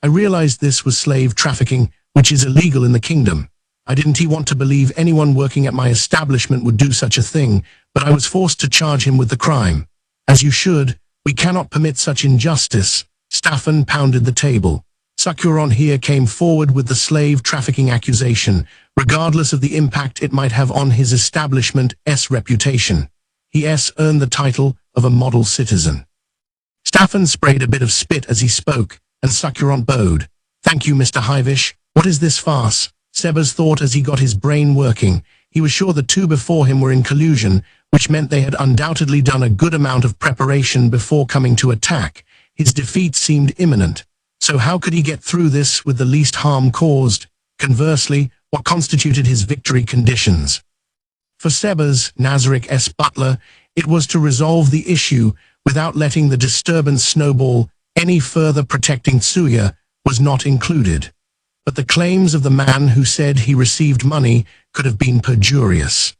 I realized this was slave trafficking, which is illegal in the kingdom. I didn't want to believe anyone working at my establishment would do such a thing, but I was forced to charge him with the crime. As you should. We cannot permit such injustice. Staffan pounded the table. Sakuron here came forward with the slave trafficking accusation, regardless of the impact it might have on his establishment's reputation. He earned the title of a model citizen. Staffan sprayed a bit of spit as he spoke, and Sakuron bowed. Thank you, Mr. Hivish. What is this farce? Sebas thought as he got his brain working. He was sure the two before him were in collusion, which meant they had undoubtedly done a good amount of preparation before coming to attack. His defeat seemed imminent. So how could he get through this with the least harm caused? Conversely, what constituted his victory conditions? For Sebas, Nazarik's butler, it was to resolve the issue without letting the disturbance snowball any further. Protecting Tsuya was not included. But the claims of the man who said he received money could have been perjurious.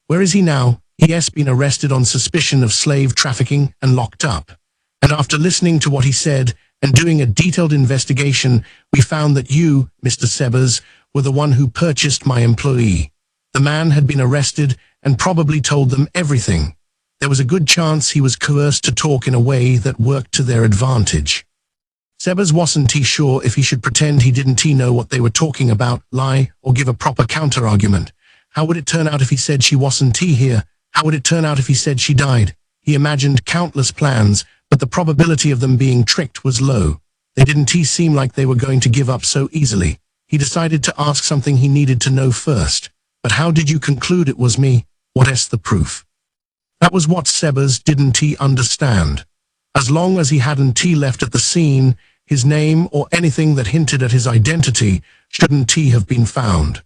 Where is he now? He has been arrested on suspicion of slave trafficking and locked up. And after listening to what he said and doing a detailed investigation, we found that you, Mr. Sebas, were the one who purchased my employee. The man had been arrested and probably told them everything. There was a good chance he was coerced to talk in a way that worked to their advantage. Sebas wasn't sure if he should pretend he didn't know what they were talking about, lie, or give a proper counter-argument. How would it turn out if he said she wasn't here? How would it turn out if he said she died? He imagined countless plans, but the probability of them being tricked was low. They didn't seem like they were going to give up so easily. He decided to ask something he needed to know first. But how did you conclude it was me? What's the proof? That was what Sebas didn't understand. As long as he hadn't left at the scene, his name or anything that hinted at his identity shouldn't have been found.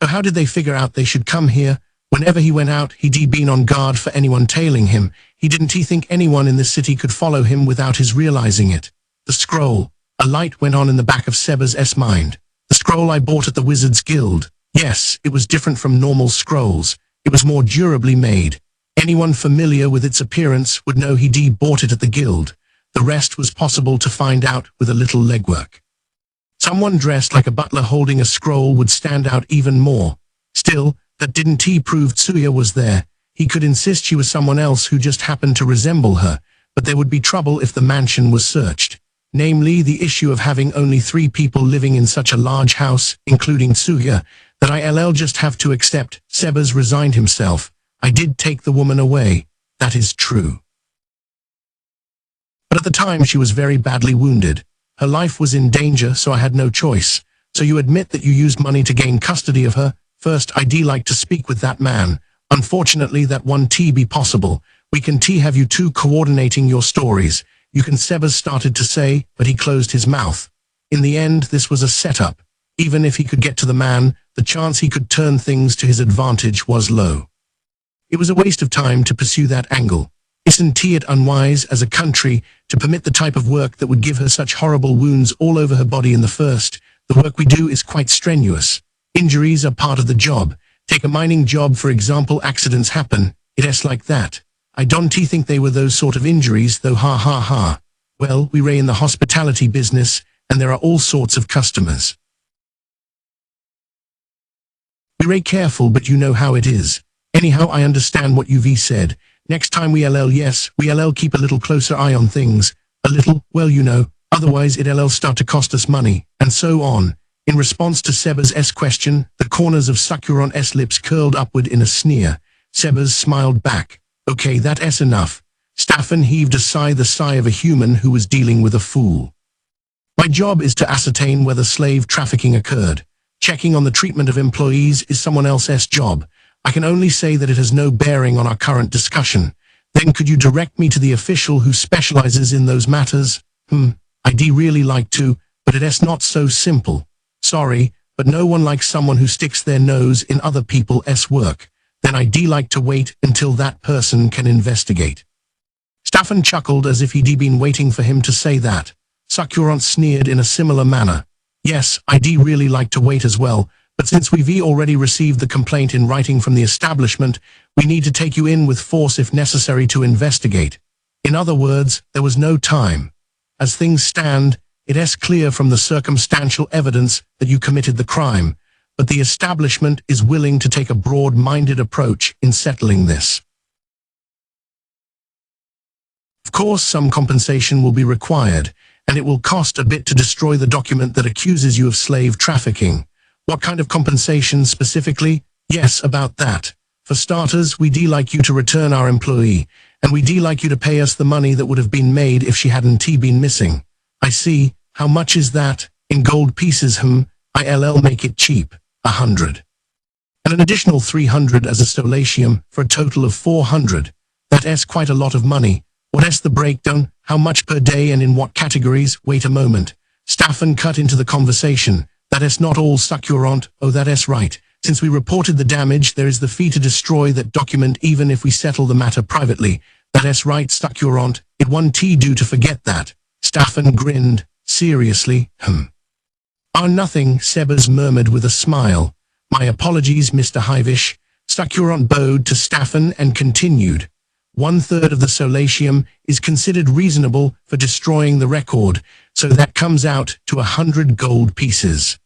So how did they figure out they should come here? Whenever he went out, he'd been on guard for anyone tailing him. He didn't think anyone in this city could follow him without his realizing it. The scroll. A light went on in the back of Sebas' mind. The scroll I bought at the Wizards Guild. Yes, it was different from normal scrolls. It was more durably made. Anyone familiar with its appearance would know he'd bought it at the guild. The rest was possible to find out with a little legwork. Someone dressed like a butler holding a scroll would stand out even more. Still, that didn't prove Tsuya was there. He could insist she was someone else who just happened to resemble her, but there would be trouble if the mansion was searched. Namely, the issue of having only 3 people living in such a large house, including Tsuya, that I'll just have to accept. Sebas resigned himself. I did take the woman away. That is true. But at the time she was very badly wounded. Her life was in danger, so I had no choice. So you admit that you used money to gain custody of her? First, I'd like to speak with that man. Unfortunately, that won't be possible. We can have you two coordinating your stories. You can, Sebas started to say, but he closed his mouth. In the end, this was a setup. Even if he could get to the man, the chance he could turn things to his advantage was low. It was a waste of time to pursue that angle. Isn't it unwise as a country to permit the type of work that would give her such horrible wounds all over her body in the first? The work we do is quite strenuous. Injuries are part of the job. Take a mining job, for example. Accidents happen. It's like that. I don't think they were those sort of injuries, though. Ha ha ha. Well, we ray in the hospitality business, and there are all sorts of customers. We ray careful, but you know how it is. Anyhow, I understand what you've said. Next time we'll keep a little closer eye on things. A little, well, you know, otherwise it'll start to cost us money, and so on. In response to Sebas' question, the corners of Sakuron's lips curled upward in a sneer. Sebas smiled back. Okay, that's enough. Staffan heaved a sigh, the sigh of a human who was dealing with a fool. My job is to ascertain whether slave trafficking occurred. Checking on the treatment of employees is someone else's job. I can only say that it has no bearing on our current discussion. Then could you direct me to the official who specializes in those matters? I'd really like to, but it's not so simple. Sorry, but no one likes someone who sticks their nose in other people's work. Then I'd like to wait until that person can investigate. Staffan chuckled as if he'd been waiting for him to say that. Sakuron sneered in a similar manner. Yes, I'd really like to wait as well, but since we've already received the complaint in writing from the establishment, we need to take you in with force if necessary to investigate. In other words, there was no time. As things stand, it is clear from the circumstantial evidence that you committed the crime, but the establishment is willing to take a broad-minded approach in settling this. Of course, some compensation will be required, and it will cost a bit to destroy the document that accuses you of slave trafficking. What kind of compensation specifically? Yes, about that. For starters, we'd like you to return our employee, and we'd like you to pay us the money that would have been made if she hadn't been missing. I see. How much is that? In gold pieces, I'll make it cheap. 100. And an additional 300 as a solatium, for a total of 400. That is quite a lot of money. What is the breakdown? How much per day and in what categories? Wait a moment. Staffan cut into the conversation. That is not all, Succulent. Oh, that is right. Since we reported the damage, there is the fee to destroy that document even if we settle the matter privately. That is right, Succulent. It won't do to forget that. Staffan grinned. Seriously, nothing, Sebas murmured with a smile. My apologies, Mr. Hivish. Succulent bowed to Staffan and continued. 1/3 of the solatium is considered reasonable for destroying the record, so that comes out to 100 gold pieces.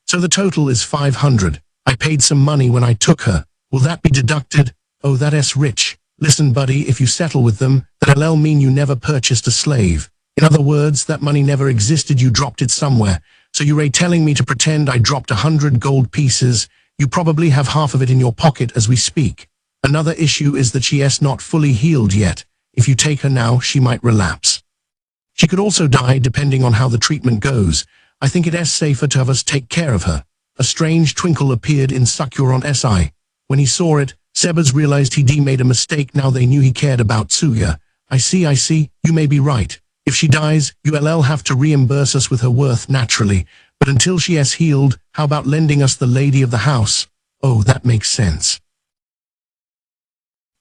So the total is 500. I paid some money when I took her. Will that be deducted? Oh, that is rich. Listen, buddy, if you settle with them, that'll mean you never purchased a slave. In other words, that money never existed, you dropped it somewhere. So you're telling me to pretend I dropped 100 gold pieces. You probably have half of it in your pocket as we speak. Another issue is that she is not fully healed yet. If you take her now, she might relapse. She could also die depending on how the treatment goes. I think it is safer to have us take care of her. A strange twinkle appeared in Succulent's eye. When he saw it, Sebas realized he'd made a mistake. Now they knew he cared about Tsuya. I see, you may be right. If she dies, you'll have to reimburse us with her worth naturally. But until she is healed, how about lending us the lady of the house? Oh, that makes sense.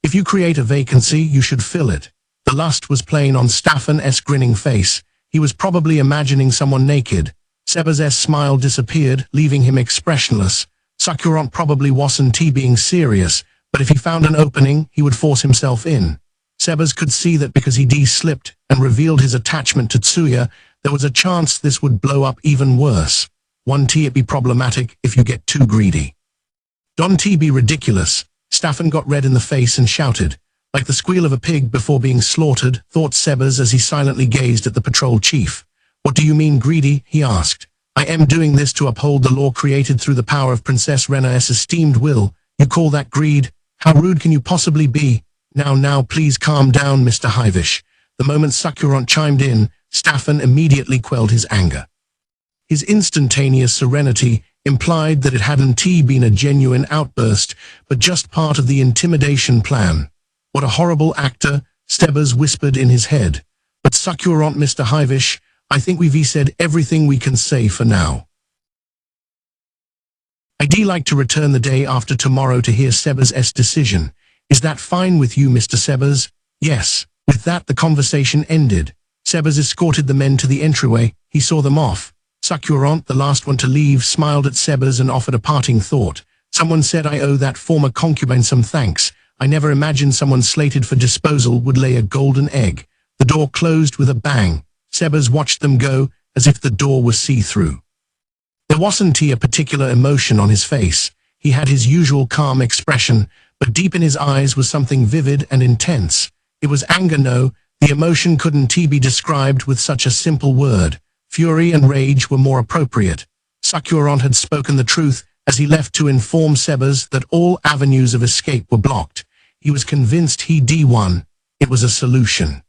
If you create a vacancy, you should fill it. The lust was plain on Staffan's grinning face. He was probably imagining someone naked. Sebas's smile disappeared, leaving him expressionless. Succulent probably wasn't being serious, but if he found an opening, he would force himself in. Sebas could see that because he slipped and revealed his attachment to Tsuya, there was a chance this would blow up even worse. It be problematic if you get too greedy. Don't be ridiculous. Staffan got red in the face and shouted. Like the squeal of a pig before being slaughtered, thought Sebas as he silently gazed at the patrol chief. What do you mean greedy? He asked. I am doing this to uphold the law created through the power of Princess Rena's esteemed will. You call that greed? How rude can you possibly be? Now, please calm down, Mr. Hivish. The moment Succulent chimed in, Staffan immediately quelled his anger. His instantaneous serenity implied that it hadn't been a genuine outburst, but just part of the intimidation plan. What a horrible actor, Sebas whispered in his head. But Succulent, Mr. Hivish, I think we've said everything we can say for now. I'd like to return the day after tomorrow to hear Sebas's decision. Is that fine with you, Mr. Sebas? Yes. With that, the conversation ended. Sebas escorted the men to the entryway. He saw them off. Succulent, the last one to leave, smiled at Sebas and offered a parting thought. Someone said I owe that former concubine some thanks. I never imagined someone slated for disposal would lay a golden egg. The door closed with a bang. Sebas watched them go, as if the door was see-through. There wasn't a particular emotion on his face. He had his usual calm expression, but deep in his eyes was something vivid and intense. It was anger, no, the emotion couldn't be described with such a simple word. Fury and rage were more appropriate. Succulent had spoken the truth as he left to inform Sebas that all avenues of escape were blocked. He was convinced he'd won. It was a solution.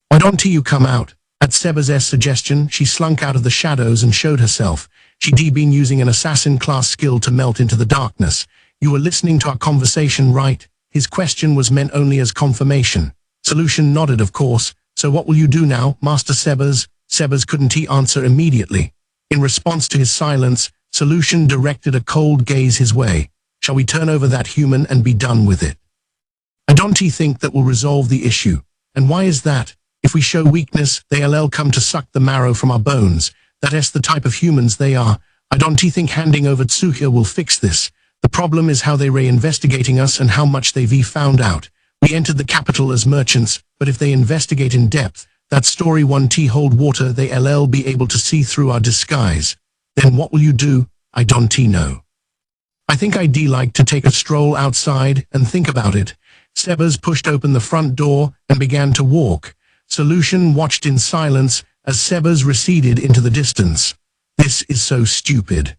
Why don't you come out? At Sebas's suggestion, she slunk out of the shadows and showed herself. She'd been using an assassin-class skill to melt into the darkness. You were listening to our conversation, right? His question was meant only as confirmation. Solution nodded, of course. So what will you do now, Master Sebas? Sebas couldn't answer immediately. In response to his silence, Solution directed a cold gaze his way. Shall we turn over that human and be done with it? I don't think that will resolve the issue. And why is that? If we show weakness, they'll come to suck the marrow from our bones. That is the type of humans they are. I don't think handing over Tsuya will fix this. The problem is how they investigating us and how much they've found out. We entered the capital as merchants, but if they investigate in depth, that story 1T hold water, they LL be able to see through our disguise. Then what will you do? I don't know. I think I'd like to take a stroll outside and think about it. Sebas pushed open the front door and began to walk. Solution watched in silence as Sebas receded into the distance. This is so stupid.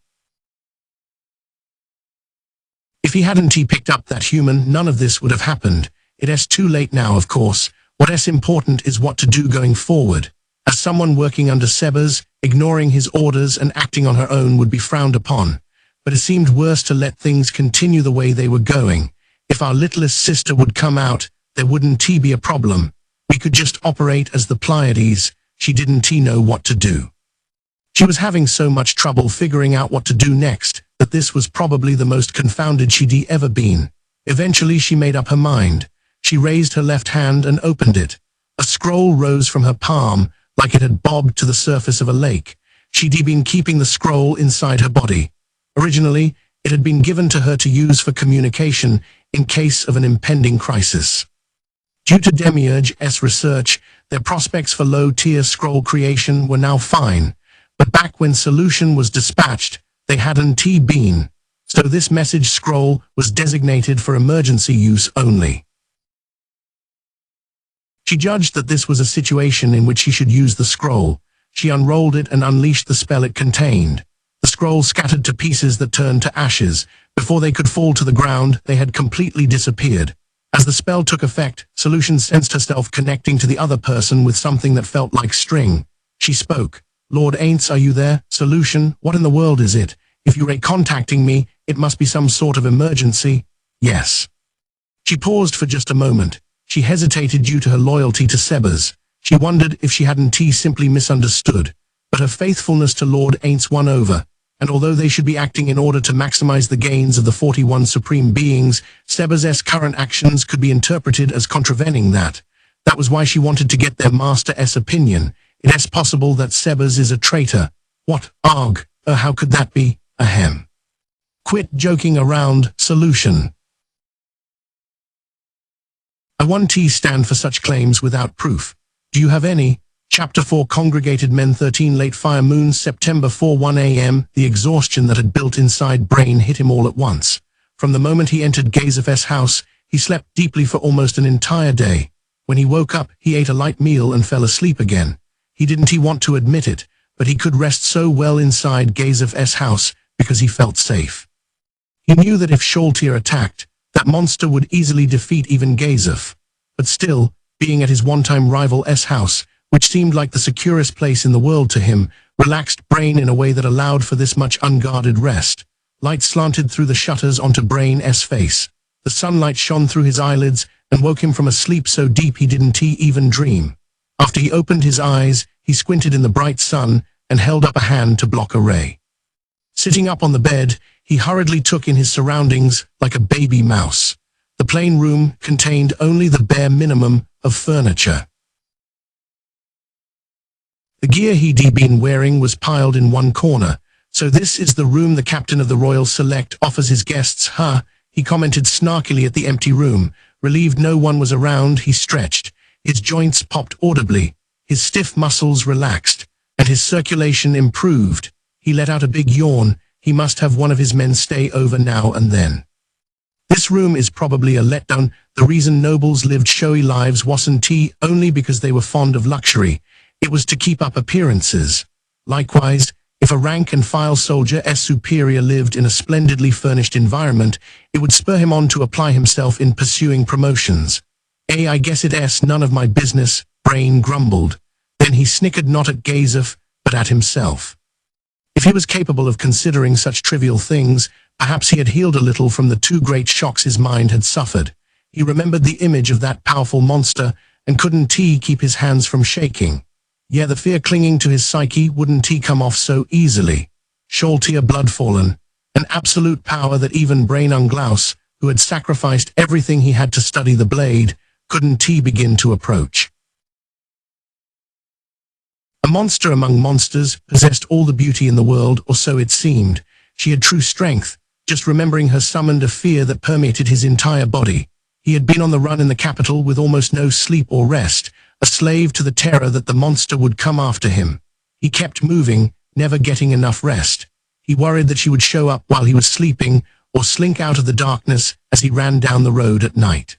If he hadn't picked up that human, none of this would have happened. It's too late now, of course. What's important is what to do going forward. As someone working under Sebas, ignoring his orders and acting on her own would be frowned upon. But it seemed worse to let things continue the way they were going. If our littlest sister would come out, there wouldn't be a problem. We could just operate as the Pleiades. She didn't know what to do. She was having so much trouble figuring out what to do next, that this was probably the most confounded she'd ever been. Eventually she made up her mind. She raised her left hand and opened it. A scroll rose from her palm, like it had bobbed to the surface of a lake. She'd been keeping the scroll inside her body. Originally, it had been given to her to use for communication in case of an impending crisis. Due to Demiurge's research, their prospects for low-tier scroll creation were now fine, but back when Solution was dispatched, they hadn't been. So this message scroll was designated for emergency use only. She judged that this was a situation in which she should use the scroll. She unrolled it and unleashed the spell it contained. The scroll scattered to pieces that turned to ashes. Before they could fall to the ground, they had completely disappeared. As the spell took effect, Solution sensed herself connecting to the other person with something that felt like string. She spoke. Lord Aints, are you there? Solution, what in the world is it? If you're contacting me, it must be some sort of emergency. Yes. She paused for just a moment. She hesitated due to her loyalty to Sebas. She wondered if she hadn't simply misunderstood. But her faithfulness to Lord Aints won over. And although they should be acting in order to maximize the gains of the 41 supreme beings, Sebas's current actions could be interpreted as contravening that. That was why she wanted to get their master's opinion. It is possible that Sebas is a traitor. What? Arg. How could that be? Ahem. Quit joking around, Solution. I 1T stand for such claims without proof. Do you have any? Chapter 4 Congregated Men 13 Late Fire Moon September 4 1 a.m. The exhaustion that had built inside Brain hit him all at once. From the moment he entered Gazef's house, he slept deeply for almost an entire day. When he woke up, he ate a light meal and fell asleep again. He didn't want to admit it, but he could rest so well inside Gazef's house because he felt safe. He knew that if Sholtir attacked, that monster would easily defeat even Gazef. But still, being at his one-time rival's house, which seemed like the securest place in the world to him, relaxed Brain in a way that allowed for this much unguarded rest. Light slanted through the shutters onto Brain's face. The sunlight shone through his eyelids and woke him from a sleep so deep he didn't even dream. After he opened his eyes, he squinted in the bright sun and held up a hand to block a ray. Sitting up on the bed, he hurriedly took in his surroundings like a baby mouse. The plain room contained only the bare minimum of furniture. The gear he'd been wearing was piled in one corner. So this is the room the captain of the Royal Select offers his guests, huh? He commented snarkily at the empty room. Relieved no one was around, he stretched. His joints popped audibly. His stiff muscles relaxed, and his circulation improved. He let out a big yawn. He must have one of his men stay over now and then. This room is probably a letdown. The reason nobles lived showy lives wasn't only because they were fond of luxury. It was to keep up appearances. Likewise, if a rank-and-file soldier's superior lived in a splendidly furnished environment, it would spur him on to apply himself in pursuing promotions. I guess it's none of my business, Brain grumbled. Then he snickered not at Gazef, but at himself. If he was capable of considering such trivial things, perhaps he had healed a little from the two great shocks his mind had suffered. He remembered the image of that powerful monster and couldn't keep his hands from shaking. Yeah, the fear clinging to his psyche wouldn't come off so easily. Sholtir bloodfallen, an absolute power that even Brain Unglaus, who had sacrificed everything he had to study the blade, couldn't begin to approach. A monster among monsters possessed all the beauty in the world, or so it seemed. She had true strength, Just remembering her summoned a fear that permeated his entire body. He had been on the run in the capital with almost no sleep or rest, a slave to the terror that the monster would come after him. He kept moving, never getting enough rest. He worried that she would show up while he was sleeping, or slink out of the darkness as he ran down the road at night.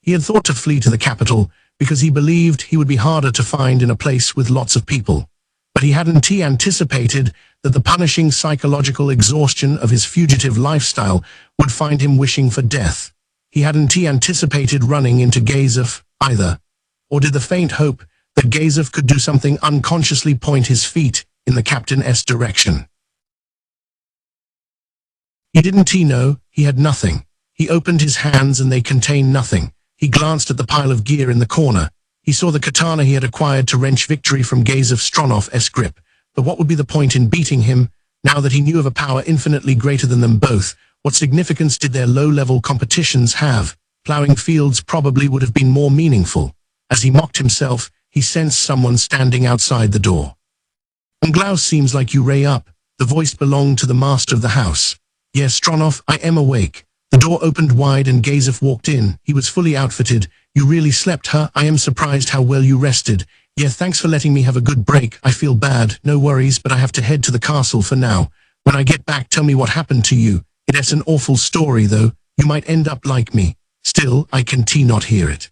He had thought to flee to the capital because he believed he would be harder to find in a place with lots of people. But he hadn't anticipated that the punishing psychological exhaustion of his fugitive lifestyle would find him wishing for death. He hadn't anticipated running into Gazef either. Or did the faint hope that Gazef could do something unconsciously point his feet in the captain's direction? He didn't know. He had nothing. He opened his hands and they contained nothing. He glanced at the pile of gear in the corner. He saw the katana he had acquired to wrench victory from Gazef Stronov's grip. But what would be the point in beating him, now that he knew of a power infinitely greater than them both? What significance did their low-level competitions have? Plowing fields probably would have been more meaningful. As he mocked himself, he sensed someone standing outside the door. "Anglaus, seems like you ray up." The voice belonged to the master of the house. "Yes, Stronov, I am awake." The door opened wide and Gazef walked in. He was fully outfitted. "You really slept, huh? I am surprised how well you rested." "Yeah, thanks for letting me have a good break. I feel bad." "No worries, but I have to head to the castle for now. When I get back, tell me what happened to you. It's an awful story, though. You might end up like me. Still, I can not hear it.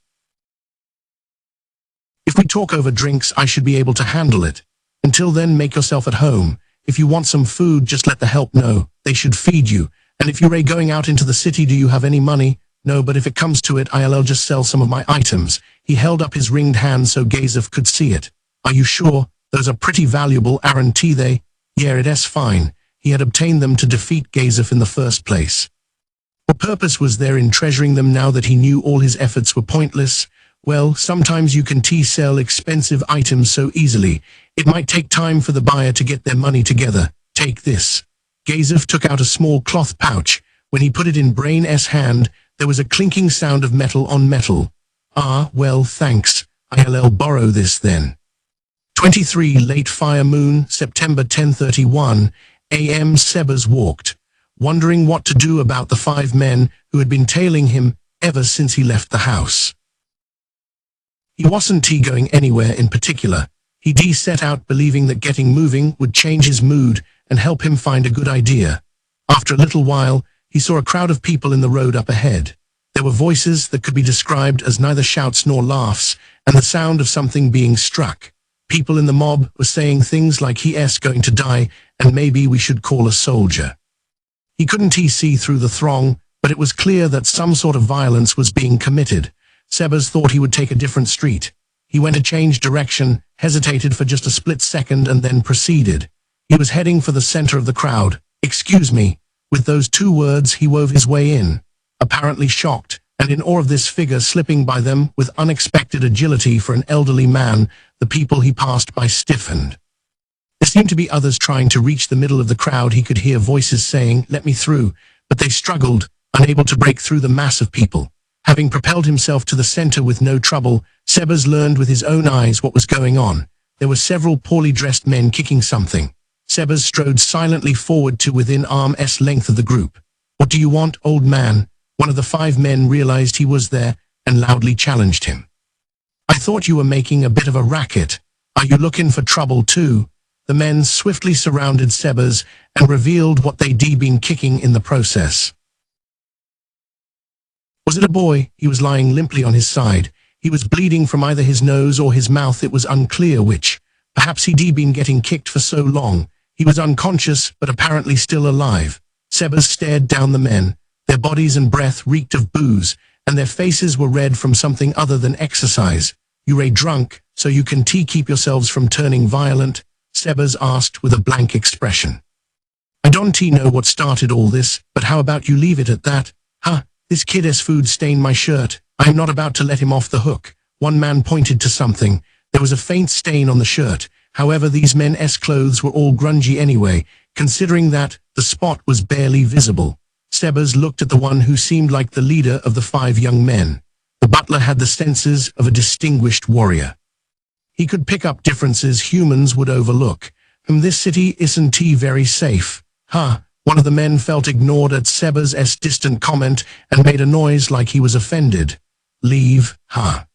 If we talk over drinks, I should be able to handle it. Until then, make yourself at home. If you want some food, just let the help know. They should feed you. And if you're going out into the city, do you have any money?" "No, but if it comes to it, I'll just sell some of my items." He held up his ringed hand so Gazef could see it. "Are you sure? Those are pretty valuable, aren't they?" "Yeah, it's fine." He had obtained them to defeat Gazef in the first place. What purpose was there in treasuring them now that he knew all his efforts were pointless? Well, sometimes you can sell expensive items so easily. It might take time for the buyer to get their money together. Take this. Gazef took out a small cloth pouch. When he put it in Brain's hand, there was a clinking sound of metal on metal. "Ah, well, thanks. I'll borrow this then." 23 Late Fire Moon, September 10:31 a.m. Sebas walked, wondering what to do about the 5 men who had been tailing him ever since he left the house. He wasn't going anywhere in particular. He set out believing that getting moving would change his mood and help him find a good idea. After a little while, he saw a crowd of people in the road up ahead. There were voices that could be described as neither shouts nor laughs, and the sound of something being struck. People in the mob were saying things like he's going to die, and maybe we should call a soldier. He couldn't see through the throng, but it was clear that some sort of violence was being committed. Sebas thought he would take a different street. He went to change direction, hesitated for just a split second, and then proceeded. He was heading for the center of the crowd. "Excuse me." With those 2 words, he wove his way in, apparently shocked, and in awe of this figure slipping by them with unexpected agility for an elderly man. The people he passed by stiffened. There seemed to be others trying to reach the middle of the crowd. He could hear voices saying, "Let me through," but they struggled, unable to break through the mass of people. Having propelled himself to the center with no trouble, Sebas learned with his own eyes what was going on. There were several poorly dressed men kicking something. Sebas strode silently forward to within arm's length of the group. "What do you want, old man?" One of the 5 men realized he was there and loudly challenged him. "I thought you were making a bit of a racket. Are you looking for trouble too?" The men swiftly surrounded Sebas and revealed what they'd been kicking in the process. Was it a boy? He was lying limply on his side. He was bleeding from either his nose or his mouth. It was unclear which. Perhaps he'd been getting kicked for so long. He was unconscious, but apparently still alive. Sebas stared down the men. Their bodies and breath reeked of booze, and their faces were red from something other than exercise. "You drunk, so you can keep yourselves from turning violent?" Sebas asked with a blank expression. "I don't know what started all this, but how about you leave it at that?" "Huh, this kid's food stained my shirt. I am not about to let him off the hook." One man pointed to something. There was a faint stain on the shirt. However, these men's clothes were all grungy anyway, considering that the spot was barely visible. Sebas looked at the one who seemed like the leader of the 5 young men. The butler had the senses of a distinguished warrior. He could pick up differences humans would overlook. "This city isn't very safe." "Huh, One of the men felt ignored at Seba's distant comment and made a noise like he was offended. Leave, huh?